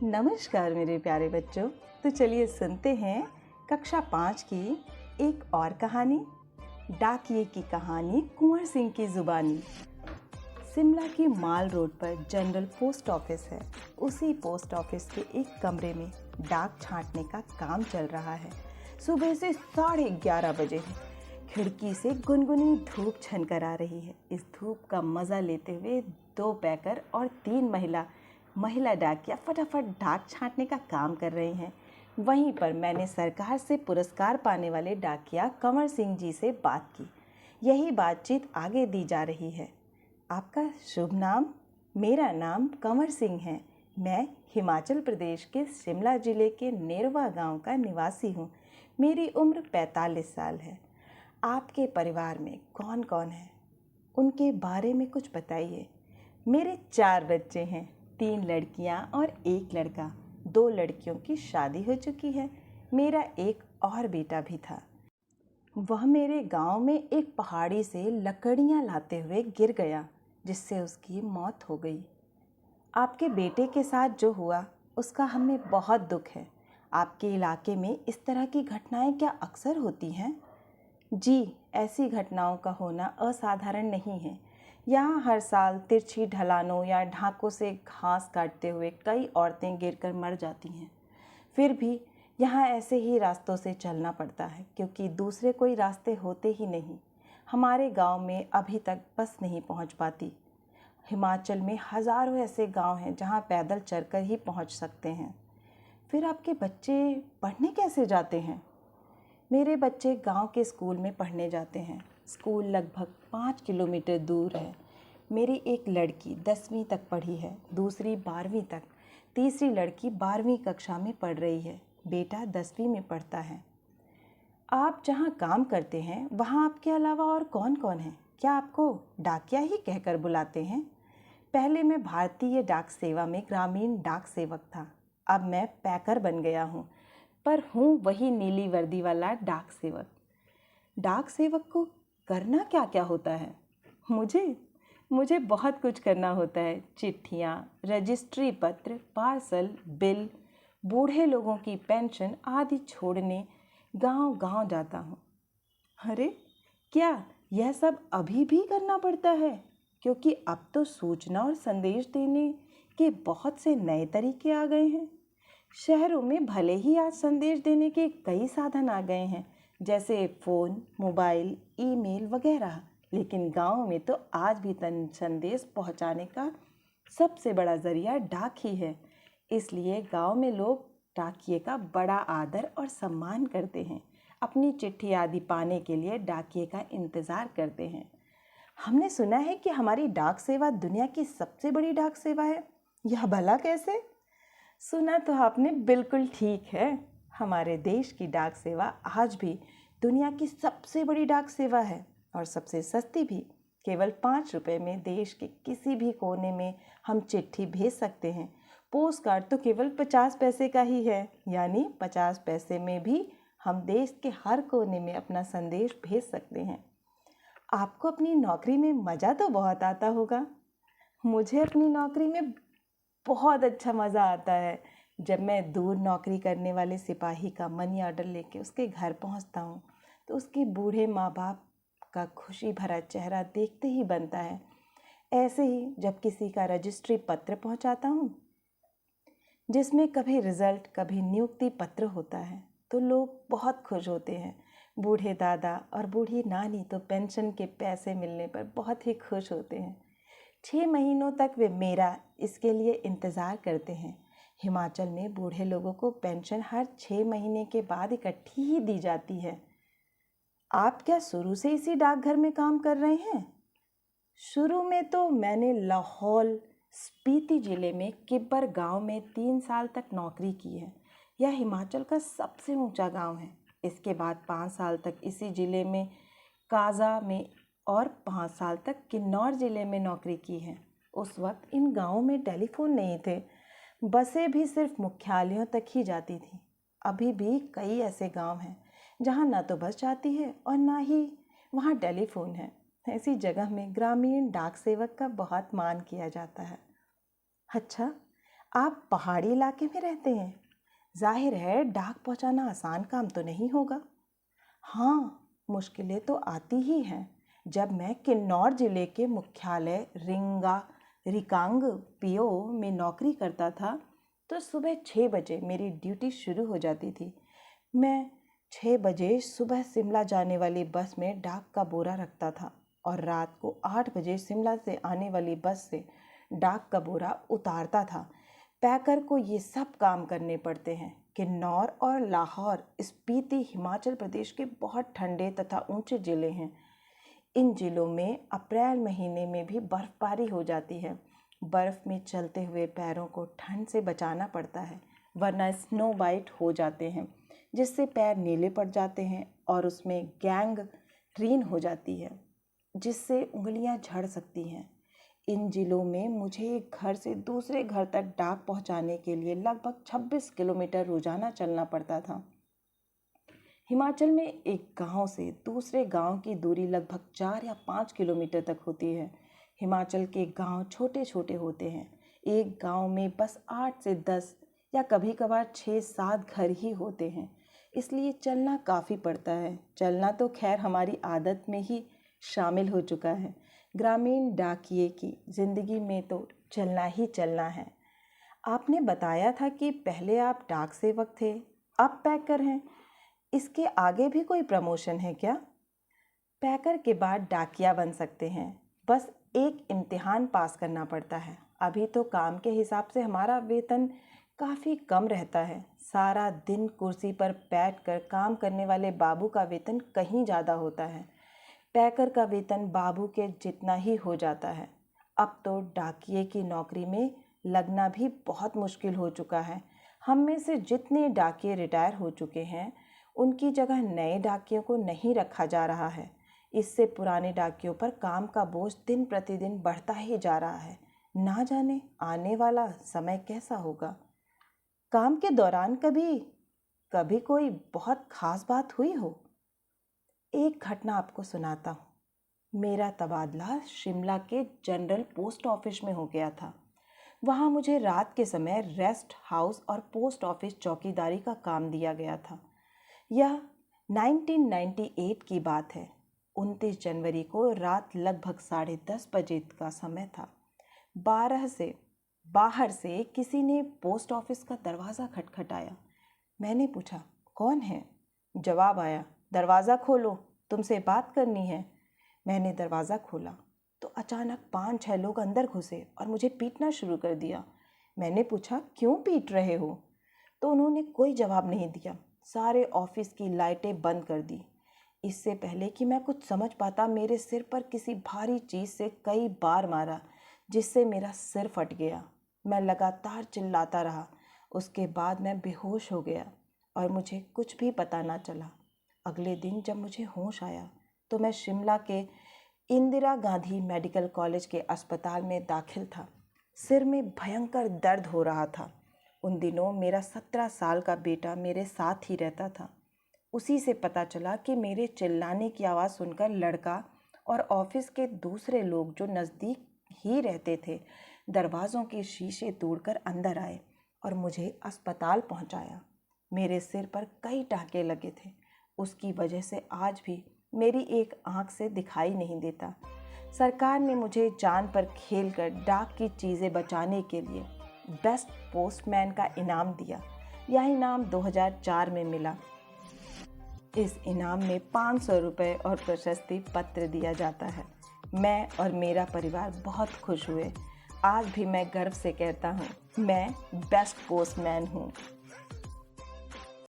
नमस्कार मेरे प्यारे बच्चों। तो चलिए सुनते हैं कक्षा 5 की एक और कहानी, डाकिये की कहानी कुंवर सिंह की जुबानी। शिमला की माल रोड पर जनरल पोस्ट ऑफिस है। उसी पोस्ट ऑफिस के एक कमरे में डाक छांटने का काम चल रहा है। सुबह से 11:30 बजे है। खिड़की से गुनगुनी धूप छनकर आ रही है। इस धूप का मज़ा लेते हुए 2 पैकर और 3 महिला डाकिया फटाफट डाक छांटने का काम कर रहे हैं। वहीं पर मैंने सरकार से पुरस्कार पाने वाले डाकिया कंवर सिंह जी से बात की। यही बातचीत आगे दी जा रही है। आपका शुभ नाम? मेरा नाम कंवर सिंह है। मैं हिमाचल प्रदेश के शिमला जिले के नेरवा गांव का निवासी हूं। मेरी उम्र 45 साल है। आपके परिवार में कौन कौन है? उनके बारे में कुछ बताइए। मेरे 4 बच्चे हैं, 3 लड़कियां और 1 लड़का। 2 लड़कियों की शादी हो चुकी है। मेरा एक और बेटा भी था। वह मेरे गांव में एक पहाड़ी से लकड़ियां लाते हुए गिर गया, जिससे उसकी मौत हो गई। आपके बेटे के साथ जो हुआ उसका हमें बहुत दुख है। आपके इलाके में इस तरह की घटनाएं क्या अक्सर होती हैं? जी, ऐसी घटनाओं का होना असाधारण नहीं है। यहाँ हर साल तिरछी ढलानों या ढाकों से घास काटते हुए कई औरतें गिरकर मर जाती हैं। फिर भी यहाँ ऐसे ही रास्तों से चलना पड़ता है, क्योंकि दूसरे कोई रास्ते होते ही नहीं। हमारे गांव में अभी तक बस नहीं पहुँच पाती। हिमाचल में हज़ारों ऐसे गांव हैं जहाँ पैदल चलकर ही पहुँच सकते हैं। फिर आपके बच्चे पढ़ने कैसे जाते हैं? मेरे बच्चे गांव के स्कूल में पढ़ने जाते हैं। स्कूल लगभग 5 किलोमीटर दूर है। मेरी एक लड़की 10वीं तक पढ़ी है, दूसरी 12वीं तक, तीसरी लड़की 12वीं कक्षा में पढ़ रही है। बेटा 10वीं में पढ़ता है। आप जहाँ काम करते हैं वहाँ आपके अलावा और कौन कौन है? क्या आपको डाकिया ही कहकर बुलाते हैं? पहले मैं भारतीय डाक सेवा में ग्रामीण डाक सेवक था। अब मैं पैकर बन गया हूँ, पर हूँ वही नीली वर्दी वाला डाक सेवक। डाक सेवक को करना क्या क्या होता है? मुझे बहुत कुछ करना होता है। चिट्ठियाँ, रजिस्ट्री पत्र, पार्सल, बिल, बूढ़े लोगों की पेंशन आदि छोड़ने गांव गांव जाता हूँ। अरे, क्या यह सब अभी भी करना पड़ता है? क्योंकि अब तो सूचना और संदेश देने के बहुत से नए तरीके आ गए हैं। शहरों में भले ही आज संदेश देने के कई साधन आ गए हैं, जैसे फ़ोन, मोबाइल, ईमेल वगैरह, लेकिन गांव में तो आज भी संदेश पहुंचाने का सबसे बड़ा ज़रिया डाक ही है। इसलिए गांव में लोग डाकिये का बड़ा आदर और सम्मान करते हैं। अपनी चिट्ठी आदि पाने के लिए डाकिये का इंतज़ार करते हैं। हमने सुना है कि हमारी डाक सेवा दुनिया की सबसे बड़ी डाक सेवा है। यह भला कैसे? सुना तो आपने बिल्कुल ठीक है। हमारे देश की डाक सेवा आज भी दुनिया की सबसे बड़ी डाक सेवा है और सबसे सस्ती भी। केवल 5 रुपये में देश के किसी भी कोने में हम चिट्ठी भेज सकते हैं। पोस्ट कार्ड तो केवल 50 पैसे का ही है, यानी 50 पैसे में भी हम देश के हर कोने में अपना संदेश भेज सकते हैं। आपको अपनी नौकरी में मज़ा तो बहुत आता होगा। मुझे अपनी नौकरी में बहुत अच्छा मज़ा आता है। जब मैं दूर नौकरी करने वाले सिपाही का मनी ऑर्डर लेके उसके घर पहुंचता हूं, तो उसके बूढ़े माँ बाप का खुशी भरा चेहरा देखते ही बनता है। ऐसे ही जब किसी का रजिस्ट्री पत्र पहुंचाता हूं, जिसमें कभी रिज़ल्ट कभी नियुक्ति पत्र होता है, तो लोग बहुत खुश होते हैं। बूढ़े दादा और बूढ़ी नानी तो पेंशन के पैसे मिलने पर बहुत ही खुश होते हैं। 6 महीनों तक वे मेरा इसके लिए इंतज़ार करते हैं। हिमाचल में बूढ़े लोगों को पेंशन हर 6 महीने के बाद इकट्ठी ही दी जाती है। आप क्या शुरू से इसी डाकघर में काम कर रहे हैं? शुरू में तो मैंने लाहौल स्पीति ज़िले में किब्बर गांव में 3 साल तक नौकरी की है। यह हिमाचल का सबसे ऊंचा गांव है। इसके बाद 5 साल तक इसी ज़िले में काजा में और 5 साल तक किन्नौर ज़िले में नौकरी की है। उस वक्त इन गांवों में टेलीफोन नहीं थे। बसें भी सिर्फ मुख्यालयों तक ही जाती थी। अभी भी कई ऐसे गांव हैं जहां ना तो बस जाती है और ना ही वहां टेलीफोन है। ऐसी जगह में ग्रामीण डाक सेवक का बहुत मान किया जाता है। अच्छा, आप पहाड़ी इलाके में रहते हैं, जाहिर है डाक पहुंचाना आसान काम तो नहीं होगा। हाँ, मुश्किलें तो आती ही हैं। जब मैं किन्नौर जिले के मुख्यालय रिकांग पीओ में नौकरी करता था तो सुबह 6 बजे मेरी ड्यूटी शुरू हो जाती थी। मैं 6 बजे सुबह शिमला जाने वाली बस में डाक का बोरा रखता था और रात को 8 बजे शिमला से आने वाली बस से डाक का बोरा उतारता था। पैकर को ये सब काम करने पड़ते हैं। किन्नौर और लाहौर स्पीति हिमाचल प्रदेश के बहुत ठंडे तथा ऊंचे ज़िले हैं। इन ज़िलों में अप्रैल महीने में भी बर्फ़बारी हो जाती है। बर्फ़ में चलते हुए पैरों को ठंड से बचाना पड़ता है, वरना स्नो बाइट हो जाते हैं, जिससे पैर नीले पड़ जाते हैं और उसमें गैंग्रीन हो जाती है, जिससे उंगलियां झड़ सकती हैं। इन ज़िलों में मुझे एक घर से दूसरे घर तक डाक पहुंचाने के लिए लगभग 26 किलोमीटर रोजाना चलना पड़ता था। हिमाचल में एक गांव से दूसरे गांव की दूरी लगभग 4 या 5 किलोमीटर तक होती है। हिमाचल के गांव छोटे छोटे होते हैं। एक गांव में बस 8 से 10 या कभी कभार 6-7 घर ही होते हैं, इसलिए चलना काफ़ी पड़ता है। चलना तो खैर हमारी आदत में ही शामिल हो चुका है। ग्रामीण डाकिये की ज़िंदगी में तो चलना ही चलना है। आपने बताया था कि पहले आप डाक सेवक थे, अब पैकर हैं। इसके आगे भी कोई प्रमोशन है क्या? पैकर के बाद डाकिया बन सकते हैं, बस एक इम्तिहान पास करना पड़ता है। अभी तो काम के हिसाब से हमारा वेतन काफ़ी कम रहता है। सारा दिन कुर्सी पर बैठकर काम करने वाले बाबू का वेतन कहीं ज़्यादा होता है। पैकर का वेतन बाबू के जितना ही हो जाता है। अब तो डाकिये की नौकरी में लगना भी बहुत मुश्किल हो चुका है। हम में से जितने डाकिये रिटायर हो चुके हैं, उनकी जगह नए डाकियों को नहीं रखा जा रहा है। इससे पुराने डाकियों पर काम का बोझ दिन प्रतिदिन बढ़ता ही जा रहा है। ना जाने आने वाला समय कैसा होगा। काम के दौरान कभी कोई बहुत खास बात हुई हो? एक घटना आपको सुनाता हूँ। मेरा तबादला शिमला के जनरल पोस्ट ऑफिस में हो गया था। वहाँ मुझे रात के समय रेस्ट हाउस और पोस्ट ऑफिस चौकीदारी का काम दिया गया था। यह 1998 की बात है। 29 जनवरी को रात लगभग 10:30 बजे का समय था। बाहर से किसी ने पोस्ट ऑफिस का दरवाज़ा खटखटाया। मैंने पूछा, कौन है? जवाब आया, दरवाज़ा खोलो, तुमसे बात करनी है। मैंने दरवाज़ा खोला तो अचानक 5-6 लोग अंदर घुसे और मुझे पीटना शुरू कर दिया। मैंने पूछा, क्यों पीट रहे हो? तो उन्होंने कोई जवाब नहीं दिया। सारे ऑफिस की लाइटें बंद कर दी। इससे पहले कि मैं कुछ समझ पाता, मेरे सिर पर किसी भारी चीज़ से कई बार मारा, जिससे मेरा सिर फट गया। मैं लगातार चिल्लाता रहा। उसके बाद मैं बेहोश हो गया और मुझे कुछ भी पता ना चला। अगले दिन जब मुझे होश आया तो मैं शिमला के इंदिरा गांधी मेडिकल कॉलेज के अस्पताल में दाखिल था। सिर में भयंकर दर्द हो रहा था। उन दिनों मेरा 17 साल का बेटा मेरे साथ ही रहता था। उसी से पता चला कि मेरे चिल्लाने की आवाज़ सुनकर लड़का और ऑफिस के दूसरे लोग जो नज़दीक ही रहते थे, दरवाज़ों के शीशे तोड़कर अंदर आए और मुझे अस्पताल पहुंचाया। मेरे सिर पर कई टाँके लगे थे। उसकी वजह से आज भी मेरी एक आँख से दिखाई नहीं देता। सरकार ने मुझे जान पर खेलकर डाक की चीज़ें बचाने के लिए बेस्ट पोस्टमैन का इनाम दिया। यह इनाम 2004 में मिला। इस इनाम में 500 रुपये और प्रशस्ति पत्र दिया जाता है। मैं और मेरा परिवार बहुत खुश हुए। आज भी मैं गर्व से कहता हूँ, मैं बेस्ट पोस्टमैन हूँ।